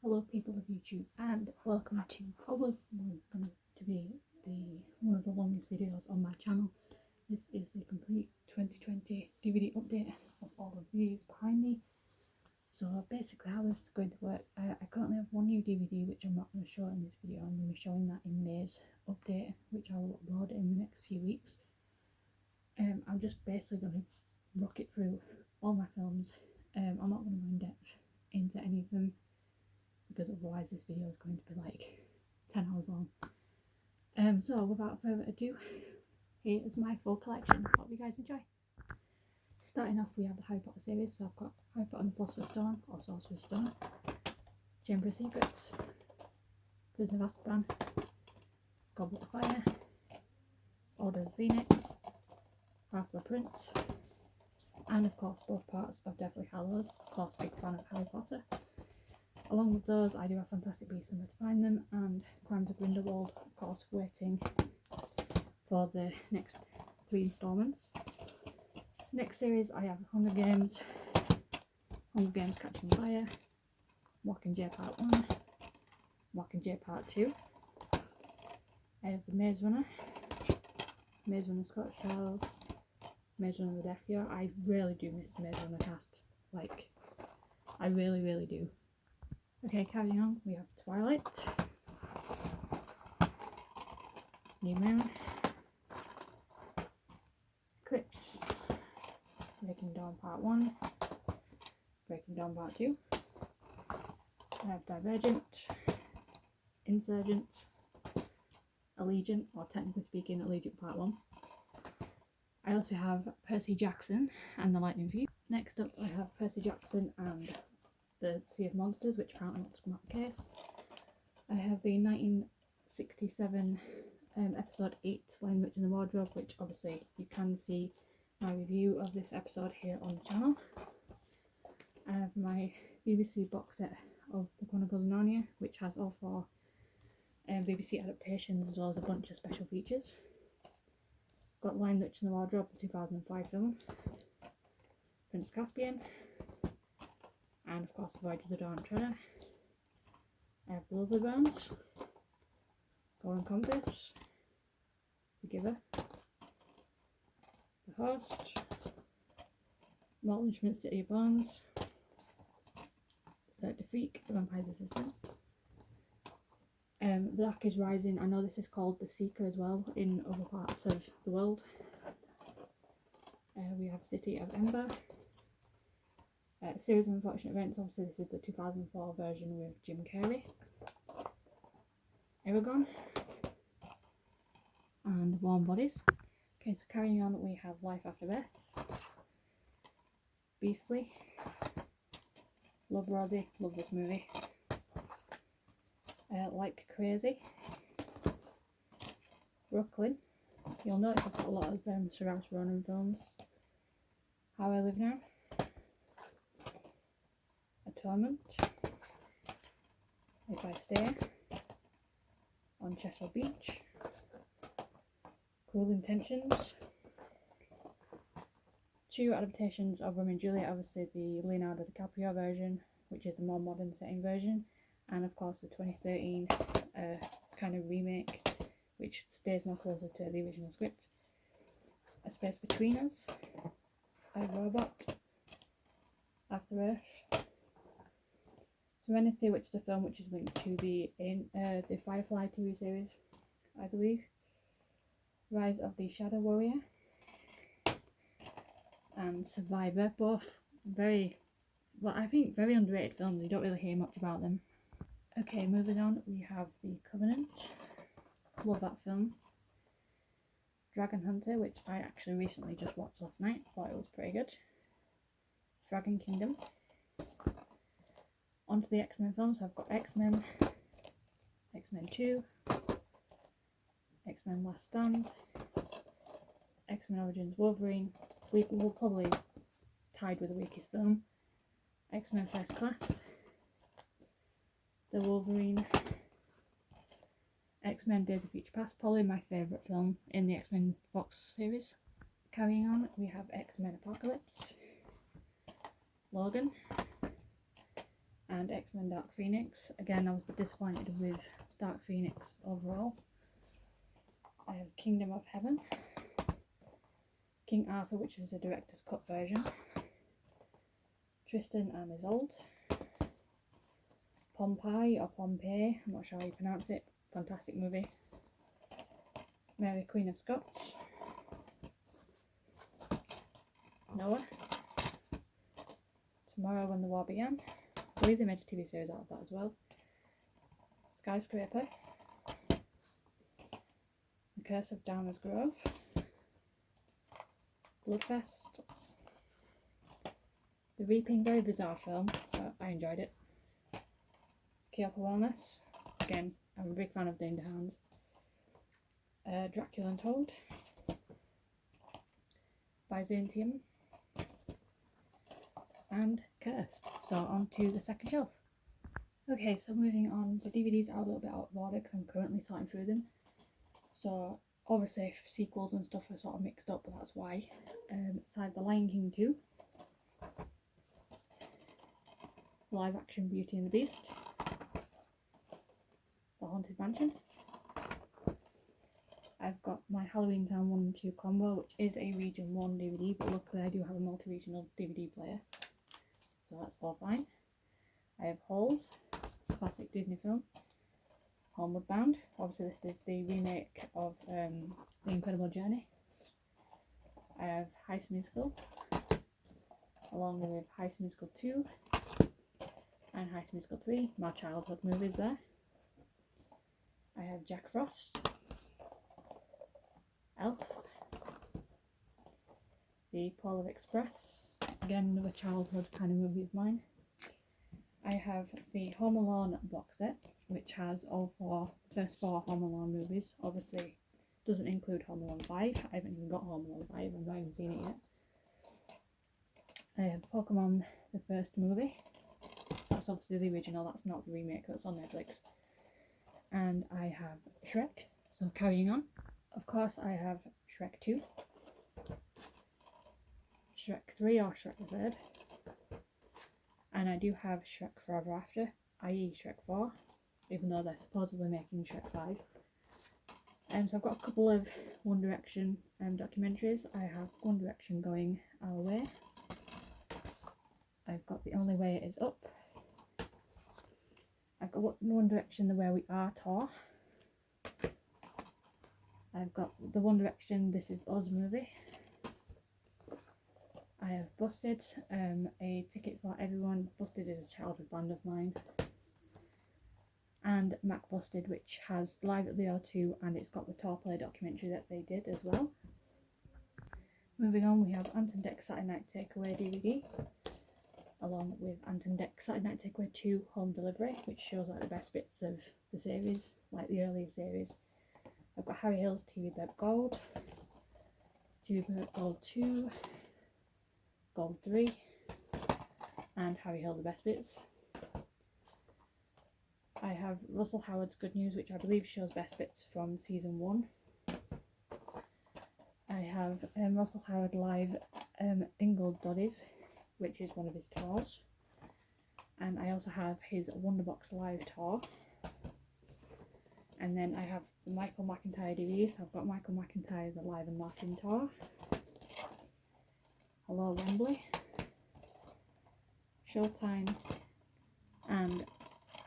Hello people of YouTube and welcome to probably going to be one of the longest videos on my channel. This is the complete 2020 DVD update of all of these behind me. So basically how this is going to work, I currently have one new DVD which I'm not going to show in this video. I'm going to be showing that in May's update, which I will upload in the next few weeks. I'm just basically going to rocket through all my films. I'm not going to go in depth into any of them, because otherwise this video is going to be like 10 hours long. So without further ado, here is my full collection. Hope you guys enjoy. Starting off, we have the Harry Potter series. So I've got Harry Potter and the Philosopher's Stone, or Sorcerer's Stone, Chamber of Secrets, Prisoner of Azkaban, Goblet of Fire, Order of the Phoenix, Half-Blood Prince, and of course both parts of Deathly Hallows. Of course, big fan of Harry Potter. Along with those, I do have Fantastic Beasts and Where to Find Them, and Crimes of Grindelwald, of course, waiting for the next 3 instalments. Next series, I have Hunger Games Catching Fire, Mockingjay Part 1, Mockingjay Part 2. I have the Maze Runner Scottish Trials, Maze Runner The Death Cure. I really do miss the Maze Runner cast, like, I really do. Okay, carrying on, we have Twilight, New Moon, Eclipse, Breaking Dawn Part 1, Breaking Dawn Part 2, I have Divergent, Insurgent, Allegiant, or technically speaking Allegiant Part 1. I also have Percy Jackson and the Lightning Thief. Next up I have Percy Jackson and the Sea of Monsters, which apparently wants to come out the case. I have the 1967 episode 8, Lion, Witch and the Wardrobe, which obviously you can see my review of this episode here on the channel. I have my BBC box set of The Chronicles of Narnia, which has all 4 BBC adaptations as well as a bunch of special features. Got Lion, Witch and the Wardrobe, the 2005 film, Prince Caspian, and of course the Voyage of the Dawn Treader. I have the Lovely Bones, Golden Compass, The Giver, The Host, Mortal Instruments City of Bones, Set Defeat, The Vampire's Assistant. Black is Rising. I know this is called The Seeker as well in other parts of the world. We have City of Ember. A Series of Unfortunate Events. Obviously this is the 2004 version with Jim Carrey. Aragon and Warm Bodies. Okay, so carrying on, we have Life After Death, Beastly, Love Rosie, love this movie, Like Crazy, Brooklyn. You'll notice I've got a lot of Sir Ralph Ronan films. How I Live Now, Atonement, If I Stay, On Cheshire Beach, Cruel Intentions, 2 adaptations of Romeo and Juliet, obviously the Leonardo DiCaprio version, which is the more modern setting version, and of course the 2013 kind of remake, which stays more closer to the original script. A Space Between Us, I, Robot, After Earth, Serenity, which is a film which is linked to the Firefly TV series, I believe, Rise of the Shadow Warrior, and Survivor. Both very, well, I think very underrated films. You don't really hear much about them. Okay, moving on, we have The Covenant. Love that film. Dragon Hunter, which I actually recently just watched last night. Thought it was pretty good. Dragon Kingdom. Onto the X-Men films. So I've got X-Men, X-Men 2, X-Men Last Stand, X-Men Origins Wolverine. We will probably tied with the weakest film. X-Men First Class, The Wolverine, X-Men Days of Future Past, probably my favourite film in the X-Men Fox series. Carrying on, we have X-Men Apocalypse, Logan, and X-Men Dark Phoenix. Again, I was disappointed with Dark Phoenix overall. I have Kingdom of Heaven, King Arthur, which is a director's cut version, Tristan and Isolde, Pompeii or Pompeii, I'm not sure how you pronounce it, fantastic movie, Mary Queen of Scots, Noah, Tomorrow When the War Began, I believe they made a TV series out of that as well, Skyscraper, The Curse of Downers Grove, Bloodfest, The Reaping, very bizarre film, but I enjoyed it, Cure for Wellness, again I'm a big fan of Dane DeHaan's, Dracula Untold, Byzantium, and Cursed. So on to the second shelf. Okay, so moving on, the DVDs are a little bit out of order because I'm currently sorting through them. So obviously sequels and stuff are sort of mixed up, but that's why. So I have The Lion King 2, live action Beauty and the Beast, The Haunted Mansion. I've got my Halloween Town 1 and 2 combo, which is a Region 1 DVD, but luckily I do have a multi-regional DVD player, so that's all fine. I have Halls, classic Disney film, Homeward Bound, obviously this is the remake of The Incredible Journey. I have High School Musical, along with High School Musical 2 and High School Musical 3, my childhood movies there. I have Jack Frost, Elf, The Polar Express, again another childhood kind of movie of mine. I have the Home Alone box set, which has all first four Home Alone movies. Obviously doesn't include Home Alone 5, I haven't even got Home Alone 5, I've not even seen it yet. I have Pokemon the first movie, so that's obviously the original, that's not the remake that's on Netflix. And I have Shrek, so carrying on. Of course I have Shrek 2, Shrek 3 or Shrek the Third, and I do have Shrek Forever After, i.e. Shrek 4, even though they're supposedly making Shrek 5. So I've got a couple of One Direction documentaries. I have One Direction Going Our Way, I've got The Only Way Is Up, I've got One Direction The Where We Are tour, I've got the One Direction This Is Us movie, I have Busted, a Ticket for Everyone. Busted is a childhood band of mine, and Mac Busted, which has Live at the O2 and it's got the tour play documentary that they did as well. Moving on, we have Ant and Dec Saturday Night Takeaway DVD, along with Ant and Dec Saturday Night Takeaway 2 Home Delivery, which shows like the best bits of the series, like the earlier series. I've got Harry Hill's TV Burp Gold, TV Burp Gold 2, Gold 3, and Harry Hill The Best Bits. I have Russell Howard's Good News, which I believe shows best bits from season 1. I have Russell Howard Live Dingle Doddies, which is one of his tours. And I also have his Wonderbox Live tour. And then I have the Michael McIntyre DVD, so I've got Michael McIntyre the Live and Laughing tour, Hello Wembley, Showtime, and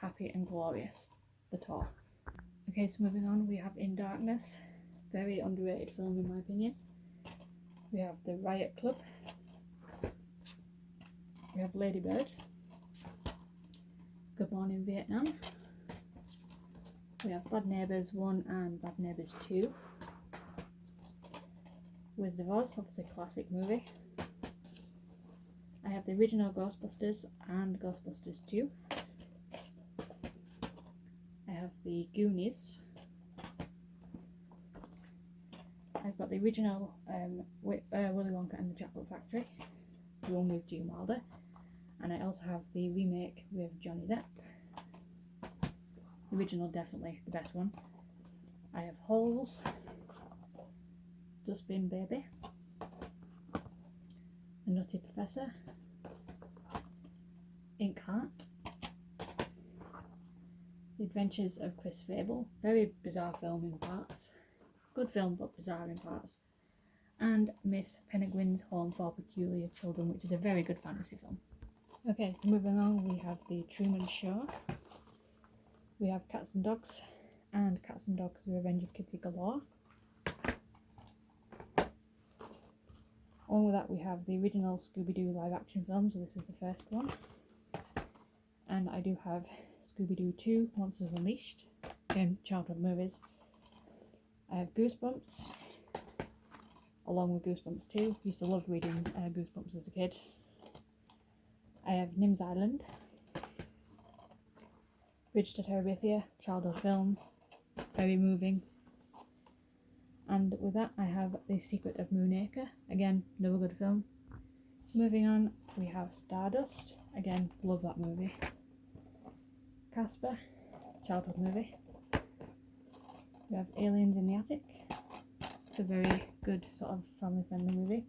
Happy and Glorious, the tour. Okay, so moving on, we have In Darkness, very underrated film in my opinion. We have The Riot Club, we have Lady Bird, Good Morning Vietnam, we have Bad Neighbours 1 and Bad Neighbours 2, Wizard of Oz, obviously classic movie. I have the original Ghostbusters and Ghostbusters 2. I have the Goonies. I've got the original Willy Wonka and the Chocolate Factory, the one with Gene Wilder, and I also have the remake with Johnny Depp. The original definitely the best one. I have Holes, Dustbin Baby, The Nutty Professor, Ink Heart, The Adventures of Chris Fable. Very bizarre film in parts. Good film, but bizarre in parts. And Miss Penguin's Home for Peculiar Children, which is a very good fantasy film. Okay, so moving on, we have The Truman Show. We have Cats and Dogs, and Cats and Dogs, The Revenge of Kitty Galore. Along with that, we have the original Scooby-Doo live action film, so this is the first one. And I do have Scooby-Doo 2, Monsters Unleashed, again, childhood movies. I have Goosebumps, along with Goosebumps 2. Used to love reading Goosebumps as a kid. I have Nim's Island, Bridge to Terabithia, childhood film, very moving. And with that, I have The Secret of Moonacre, again, another good film. So moving on, we have Stardust, again, love that movie. Casper, childhood movie. We have Aliens in the Attic, it's a very good sort of family friendly movie.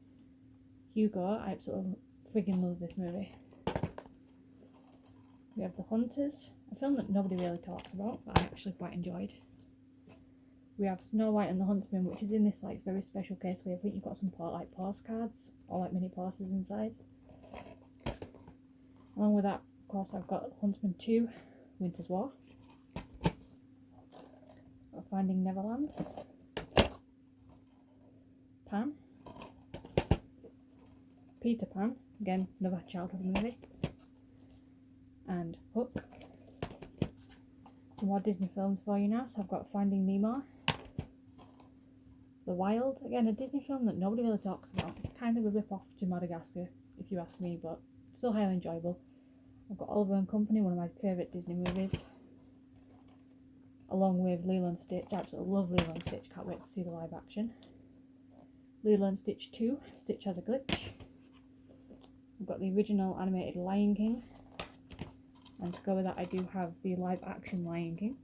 Hugo, I absolutely friggin' love this movie. We have The Hunters, a film that nobody really talks about, but I actually quite enjoyed. We have Snow White and the Huntsman, which is in this like very special case where I think you've got some like postcards or like mini posters inside. Along with that, of course, I've got Huntsman 2, Winter's War. Got Finding Neverland. Pan. Peter Pan, again, another childhood movie. And Hook. Some more Disney films for you now, so I've got Finding Nemo. The Wild, again a Disney film that nobody really talks about. It's kind of a rip-off to Madagascar, if you ask me, but still highly enjoyable. I've got Oliver and Company, one of my favourite Disney movies. Along with Lilo and Stitch, I absolutely love Lilo and Stitch, can't wait to see the live action. Lilo and Stitch 2, Stitch Has a Glitch. I've got the original animated Lion King. And to go with that, I do have the live action Lion King.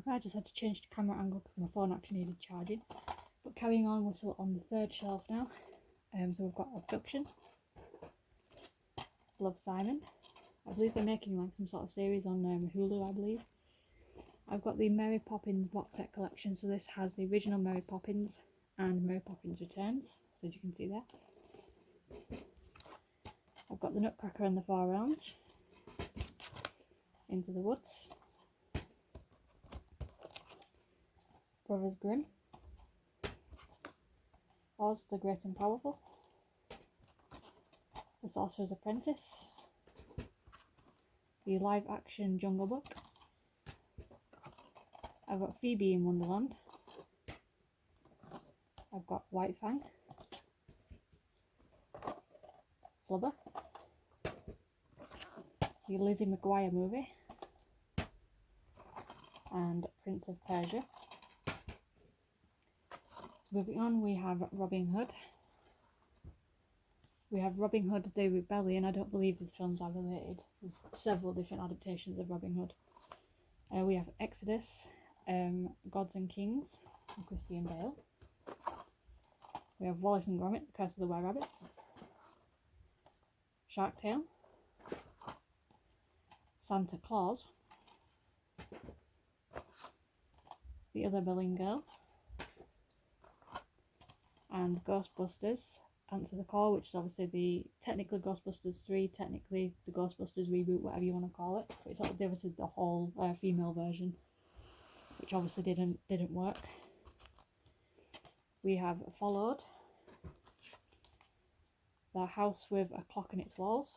I just had to change the camera angle because my phone actually needed charging. But carrying on, we're still on the third shelf now. So we've got Abduction, Love, Simon. I believe they're making like some sort of series on Hulu, I believe. I've got the Mary Poppins box set collection. So this has the original Mary Poppins and Mary Poppins Returns, so as you can see there. I've got the Nutcracker and the Four Realms, Into the Woods, Brothers Grimm, Oz the Great and Powerful, The Sorcerer's Apprentice, the live action Jungle Book. I've got Phoebe in Wonderland. I've got White Fang, Flubber, the Lizzie McGuire movie, and Prince of Persia. So moving on, we have Robin Hood. We have Robin Hood the Rebellion. I don't believe these films are related. There's several different adaptations of Robin Hood. We have Exodus, Gods and Kings, and Christian Bale. We have Wallace and Gromit, The Curse of the Were Rabbit, Shark Tale, Santa Claus, The Other Berlin Girl, and Ghostbusters Answer the Call, which is obviously the technically Ghostbusters 3, technically the Ghostbusters reboot, whatever you want to call it. But it's obviously the whole female version, which obviously didn't work. We have Followed, The House with a Clock in Its Walls,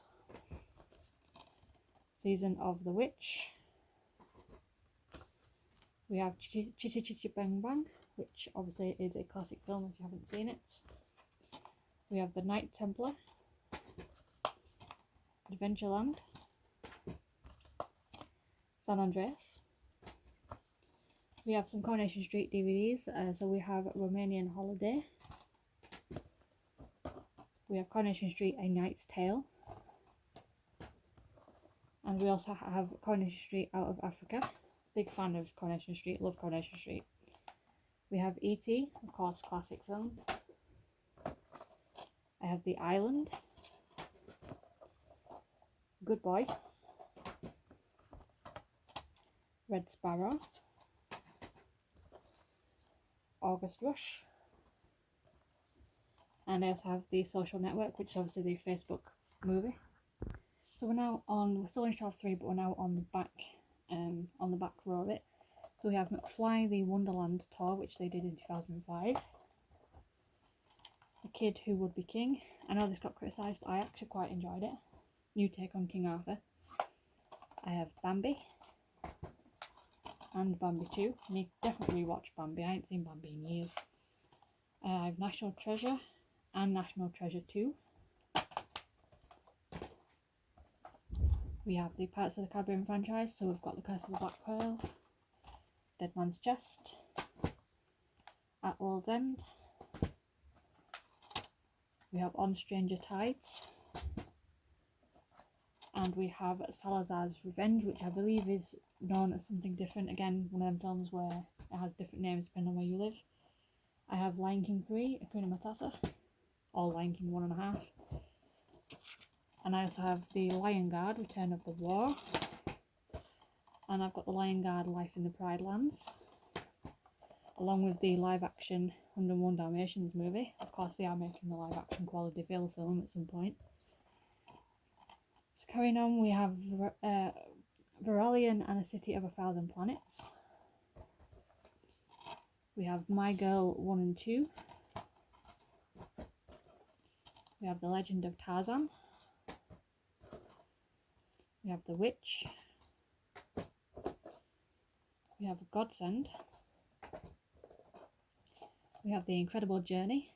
Season of the Witch. We have Chitty Chitty Bang Bang, which obviously is a classic film if you haven't seen it. We have The Knight Templar, Adventureland, San Andreas. We have some Coronation Street DVDs, so we have Romanian Holiday. We have Coronation Street, A Knight's Tale. And we also have Coronation Street Out of Africa. Big fan of Coronation Street, love Coronation Street. We have E.T., of course, classic film. I have The Island, Good Boy, Red Sparrow, August Rush, and I also have The Social Network, which is obviously the Facebook movie. So we're still in Shelf 3, but we're now on the back row of it. So we have McFly the Wonderland tour, which they did in 2005. The Kid Who Would Be King. I know this got criticised, but I actually quite enjoyed it. New take on King Arthur. I have Bambi and Bambi 2. I need to definitely rewatch Bambi. I ain't seen Bambi in years. I have National Treasure and National Treasure 2. We have the Pirates of the Caribbean franchise, so we've got The Curse of the Black Pearl, Dead Man's Chest, At World's End. We have On Stranger Tides, and we have Salazar's Revenge, which I believe is known as something different. Again, one of them films where it has different names depending on where you live. I have Lion King 3, Hakuna Matata, or Lion King 1.5. And I also have The Lion Guard, Return of the War. And I've got The Lion Guard, Life in the Pride Lands, along with the live-action 101 Dalmatians movie. Of course, they are making the live-action Quality Vale film at some point. So carrying on, we have Veralian and a City of a Thousand Planets. We have My Girl 1 and 2. We have The Legend of Tarzan. We have The Witch. We have Godsend. We have The Incredible Journey.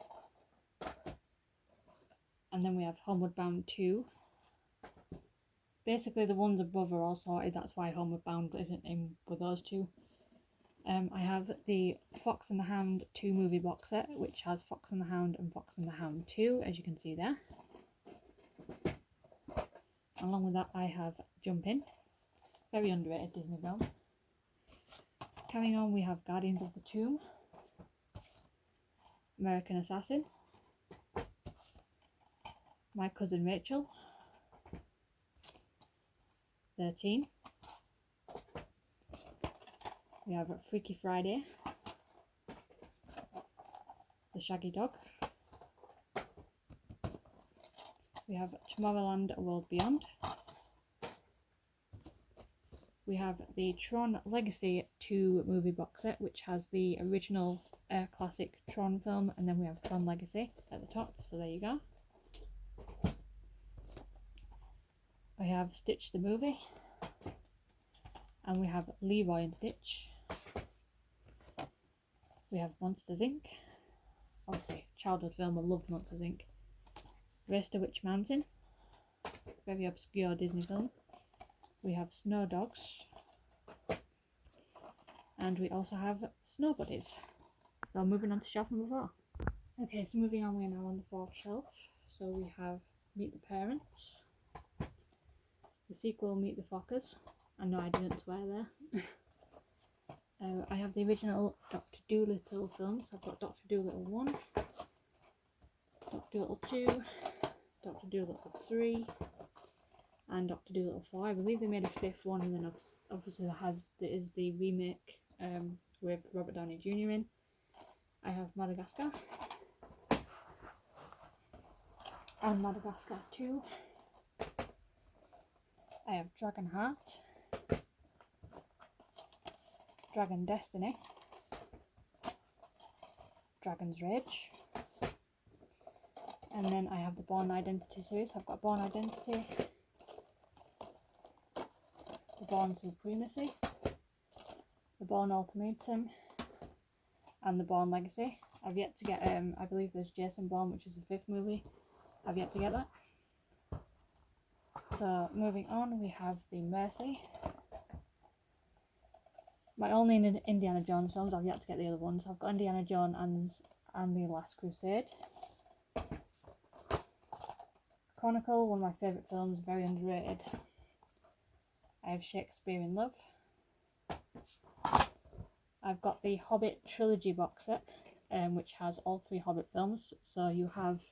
And then we have Homeward Bound 2. Basically, the ones above are all sorted, that's why Homeward Bound isn't in with those two. I have the Fox and the Hound 2 movie box set, which has Fox and the Hound and Fox and the Hound 2, as you can see there. Along with that, I have Jumpin', very underrated Disney film. Carrying on, we have Guardians of the Tomb, American Assassin, My Cousin Rachel, 13. We have Freaky Friday, The Shaggy Dog. We have Tomorrowland, A World Beyond. We have the Tron Legacy 2 movie box set, which has the original classic Tron film, and then we have Tron Legacy at the top, so there you go. We have Stitch the movie, and we have Leroy and Stitch. We have Monsters Inc. Obviously, childhood film, I loved Monsters Inc. Race to Witch Mountain, very obscure Disney film. We have Snow Dogs, and we also have Snow Buddies. So moving on to shelf number 4. Okay, so moving on, we're now on the 4th shelf. So we have Meet the Parents, the sequel Meet the Fockers. I know I didn't swear there. I have the original Dr. Dolittle films. I've got Dr. Dolittle 1, Dr. Dolittle 2, Dr. Dolittle 3, and Dr. Dolittle 4. I believe they made a 5th one, and then obviously there is the remake with Robert Downey Jr. in. I have Madagascar and Madagascar 2. I have Dragonheart, Dragon Destiny, Dragon's Rage, and then I have the Bourne Identity series. I've got Bourne Identity, the Bourne Supremacy, the Bourne Ultimatum, and the Bourne Legacy. I've yet to get, I believe there's Jason Bourne, which is the 5th movie. I've yet to get that. So moving on, we have the Mercy. My only Indiana Jones films, I've yet to get the other ones. I've got Indiana Jones and The Last Crusade. Chronicle, one of my favourite films, very underrated. I have Shakespeare in Love. I've got the Hobbit Trilogy box set, which has all 3 Hobbit films. So you have,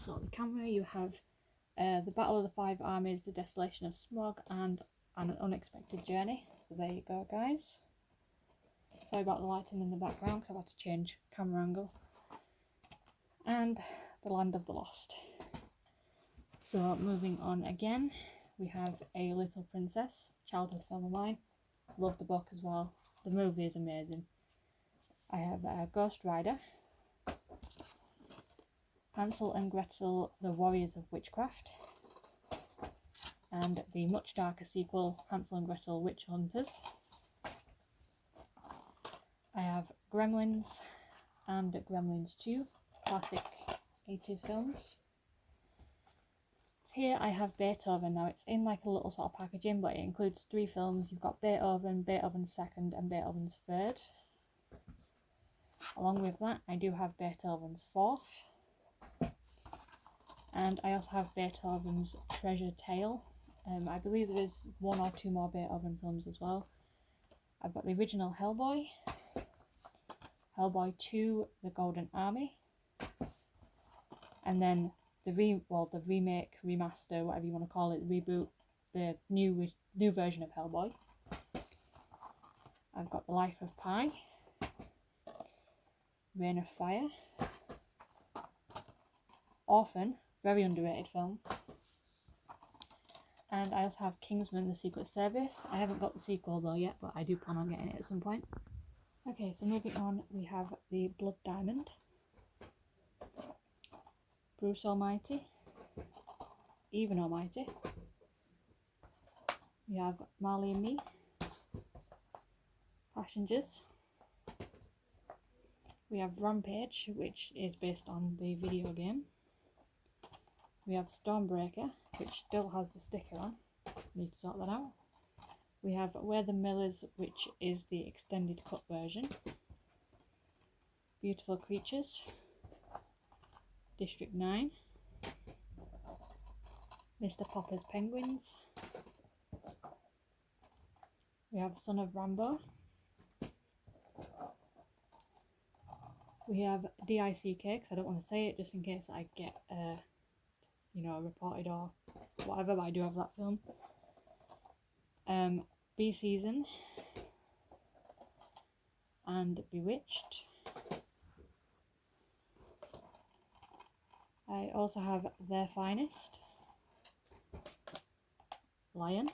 the camera, you have The Battle of the Five Armies, The Desolation of Smaug, and and an unexpected journey. So there you go, guys. Sorry about the lighting in the background because I've had to change camera angle. And The Land of the Lost. So moving on again, we have A Little Princess, childhood film of mine. Love the book as well. The movie is amazing. I have Ghost Rider, Hansel and Gretel, The Warriors of Witchcraft, and the much darker sequel, Hansel and Gretel Witch Hunters. I have Gremlins and Gremlins 2, classic 80s films. Here I have Beethoven. Now it's in like a little sort of packaging, but it includes 3 films. You've got Beethoven, Beethoven's Second and Beethoven's Third. Along with that I do have Beethoven's Fourth. And I also have Beethoven's Treasure Tale. I believe there is 1 or 2 more Beethoven films as well. I've got the original Hellboy, Hellboy 2, The Golden Army, and then the remake, remaster, whatever you want to call it, reboot, the new version of Hellboy. I've got The Life of Pi, Reign of Fire, Orphan, very underrated film, and I also have Kingsman: The Secret Service. I haven't got the sequel though yet, but I do plan on getting it at some point. Okay, so moving on, we have The Blood Diamond, Bruce Almighty, Even Almighty. We have Marley and Me, Passengers. We have Rampage, which is based on the video game. We have Stormbreaker, which still has the sticker on. Need to sort that out. We have Where the Millers, which is the extended cut version. Beautiful Creatures, District 9, Mr. Popper's Penguins. We have Son of Rambo. We have DICK, because I don't want to say it just in case I get reported or whatever, but I do have that film. B Season and Bewitched. I also have Their Finest, Lion,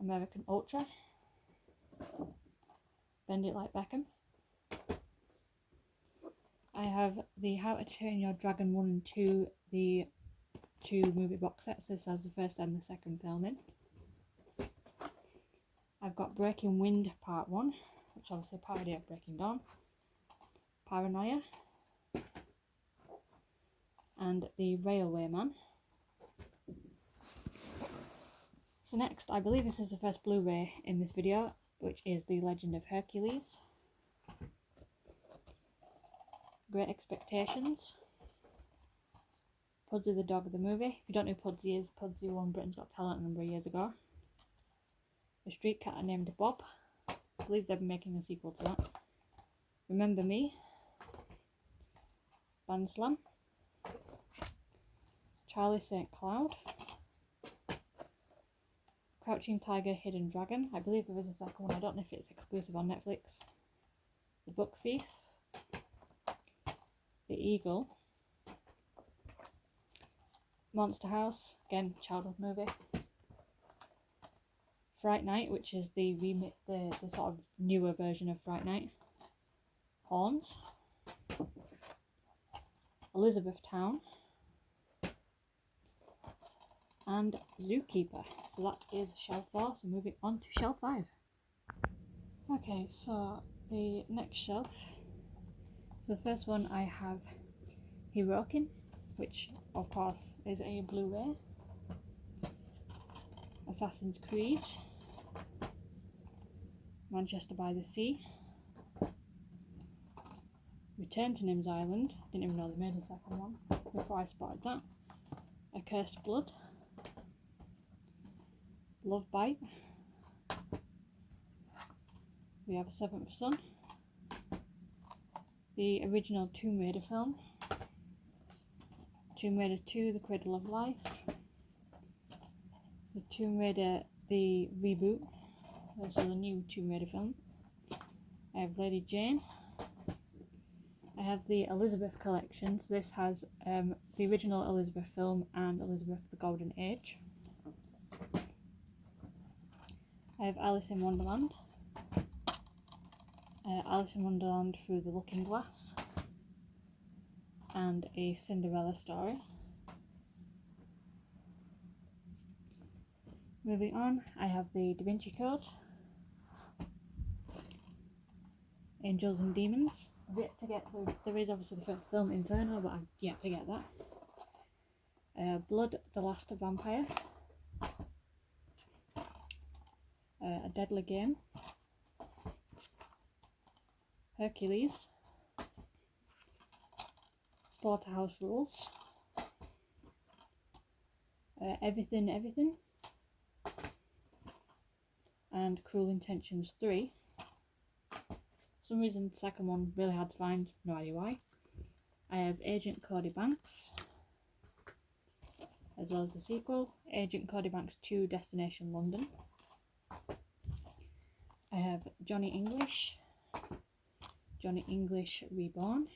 American Ultra, Bend It Like Beckham. I have the How to Train Your Dragon 1 and 2, the 2 movie box sets. This has the first and the second film in. I've got Breaking Wind Part 1, which obviously a parody of Breaking Dawn, Paranoia, and The Railway Man. So next, I believe this is the first Blu-ray in this video, which is The Legend of Hercules, Great Expectations, Pudsey the Dog, the movie. If you don't know who Pudsey is, Pudsey won Britain's Got Talent a number of years ago. A Street Cat Named Bob. I believe they've been making a sequel to that. Remember Me, Band Slam, Charlie St. Cloud, Crouching Tiger, Hidden Dragon. I believe there is a second one. I don't know if it's exclusive on Netflix. The Book Thief, The Eagle, Monster House, again childhood movie. Fright Night, which is the sort of newer version of Fright Night. Horns, Elizabethtown, and Zookeeper. So that is shelf 4, so moving on to shelf 5. Okay, so the next shelf. So the first one I have Hirokin, which of course is a Blu-ray. Assassin's Creed, Manchester by the Sea, Return to Nim's Island, didn't even know they made a second one before I spotted that. A Cursed Blood, Love Bite, we have Seventh Son, the original Tomb Raider film, Tomb Raider 2, The Cradle of Life, Tomb Raider, the reboot. This is a new Tomb Raider film. I have Lady Jane. I have the Elizabeth Collection. So this has the original Elizabeth film and Elizabeth the Golden Age. I have Alice in Wonderland. Alice in Wonderland Through the Looking Glass. And A Cinderella Story. Moving on, I have the Da Vinci Code. Angels and Demons. I've yet to get through. There is obviously the film Inferno, but I've yet to get that. Blood, the Last Vampire. A Deadly Game. Hercules. Slaughterhouse Rules. Everything. And Cruel Intentions 3. For some reason the second one really hard to find, no idea why. I have Agent Cody Banks, as well as the sequel, Agent Cody Banks 2 Destination London. I have Johnny English, Johnny English Reborn,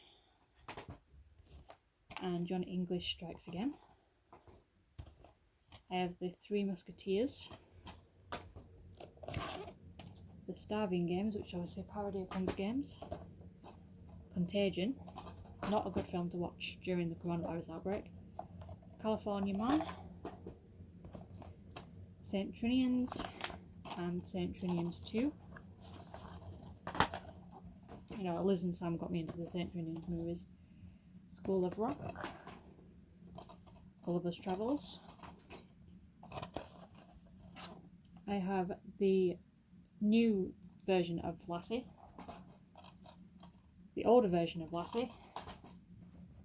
and Johnny English Strikes Again. I have the Three Musketeers, The Starving Games, which is obviously a parody of Hunger Games. Contagion, not a good film to watch during the coronavirus outbreak. California Man, St. Trinians, and St. Trinians 2. You know, Liz and Sam got me into the St. Trinians movies. School of Rock, Gulliver's Travels. I have the new version of Lassie, the older version of Lassie,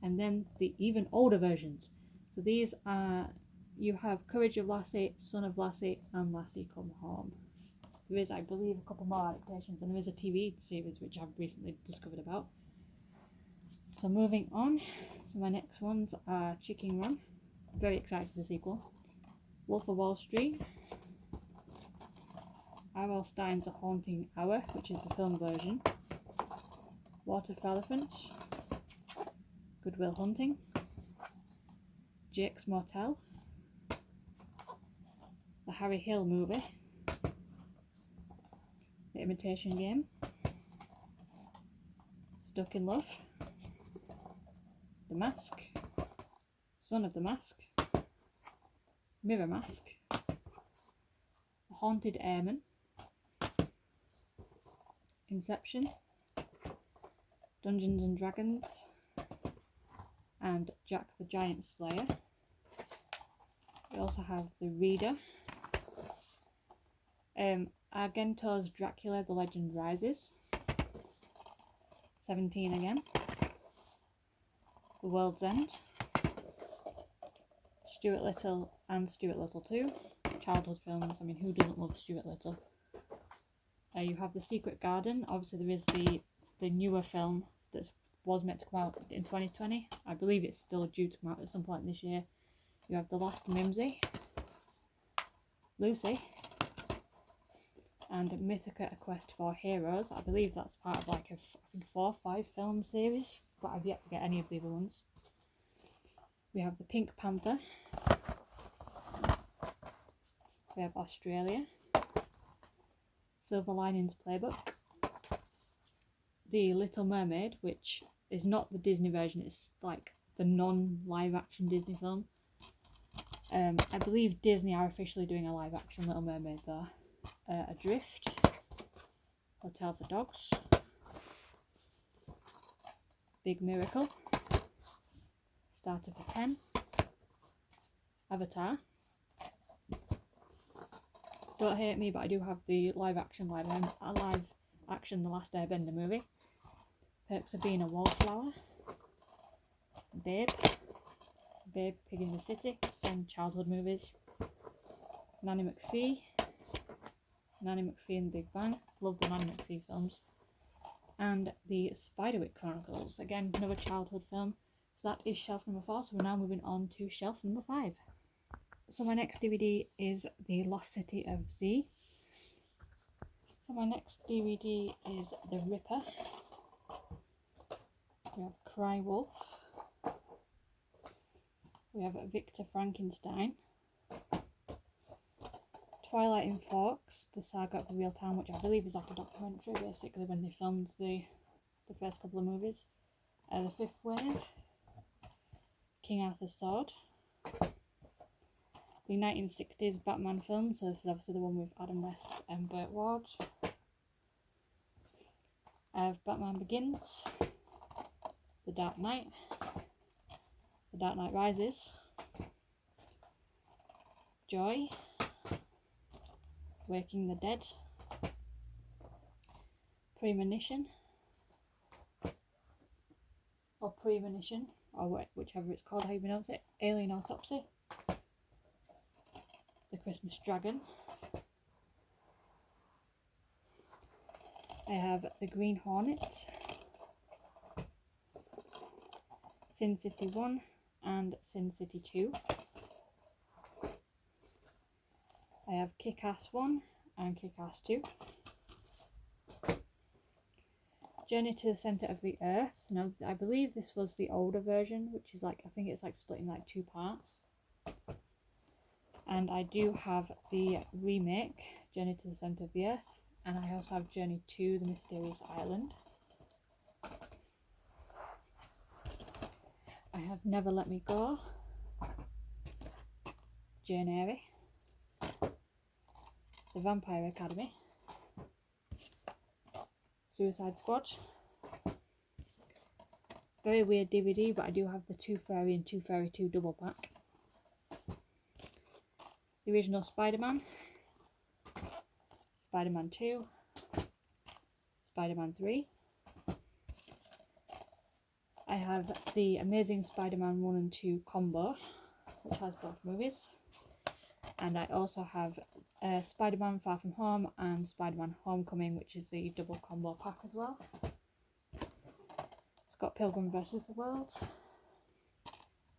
and then the even older versions. So these are, you have Courage of Lassie, Son of Lassie, and Lassie Come Home. There is, I believe, a couple more adaptations, and there is a TV series which I've recently discovered about. So moving on, so my next ones are Chicken Run, very excited for the sequel, Wolf of Wall Street, R.L. Stein's A Haunting Hour, which is the film version, Water for Elephants, Good Will Hunting, Jake's Motel, the Harry Hill movie, The Imitation Game, Stuck in Love, The Mask, Son of the Mask, Mirror Mask, The Haunted Airman, Inception, Dungeons and Dragons, and Jack the Giant Slayer. We also have The Reader, Argento's Dracula, The Legend Rises, 17 Again, The World's End, Stuart Little and Stuart Little 2, childhood films. I mean, who doesn't love Stuart Little? You have The Secret Garden. Obviously there is the newer film that was meant to come out in 2020. I believe it's still due to come out at some point this year. You have The Last Mimsy, Lucy, and Mythica, A Quest for Heroes. I believe that's part of like a, I think 4 or 5 film series, but I've yet to get any of the other ones. We have The Pink Panther. We have Australia, Silver Linings Playbook, The Little Mermaid, which is not the Disney version, it's like the non-live action Disney film. I believe Disney are officially doing a live action Little Mermaid though. Adrift, Hotel for Dogs, Big Miracle, Starter for 10, Avatar. Don't hate me, but I do have the live action The Last Airbender movie. Perks of Being a Wallflower, Babe, Pig in the City, and childhood movies. Nanny McPhee and the Big Bang. Love the Nanny McPhee films. And the Spiderwick Chronicles, again another childhood film. So that is shelf number 4. So we're now moving on to shelf number 5. So my next DVD is The Lost City of Z. So my next DVD is The Ripper. We have Cry Wolf. We have Victor Frankenstein. Twilight in Forks, The Saga of the Real Town, which I believe is like a documentary, basically when they filmed the first couple of movies. The Fifth Wave. King Arthur's Sword. The 1960s Batman film, so this is obviously the one with Adam West and Burt Ward. I have Batman Begins, The Dark Knight, The Dark Knight Rises, Joy, Waking the Dead, Premonition, or Premonition, or whichever it's called, how you pronounce it, Alien Autopsy, The Christmas Dragon. I have The Green Hornet, Sin City 1 and Sin City 2. I have Kick-Ass 1 and Kick-Ass 2. Journey to the Centre of the Earth. Now, I believe this was the older version, which is like, I think it's like split in like 2 parts. And I do have the remake, Journey to the Centre of the Earth. And I also have Journey to the Mysterious Island. I have Never Let Me Go, Jane Eyre, The Vampire Academy, Suicide Squad. Very weird DVD, but I do have the Tooth Fairy and Tooth Fairy 2 double pack. The original Spider-Man, Spider-Man 2, Spider-Man 3. I have the Amazing Spider-Man 1 and 2 combo, which has both movies. And I also have Spider-Man Far From Home and Spider-Man Homecoming, which is the double combo pack as well. Scott Pilgrim vs. the World,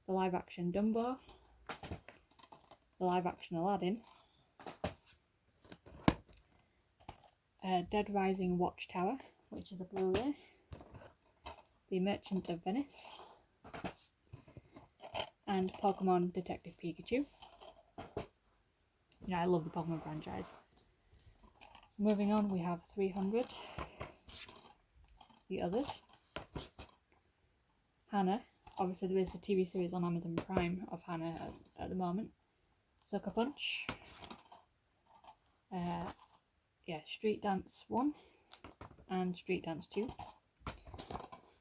the live-action Dumbo, the live-action Aladdin, Dead Rising Watchtower, which is a Blu-ray, The Merchant of Venice, and Pokemon Detective Pikachu. You know, I love the Pokemon franchise. Moving on, we have 300, The Others, Hannah. Obviously there is a TV series on Amazon Prime of Hannah at the moment. Sucker Punch. Street Dance 1 and Street Dance 2.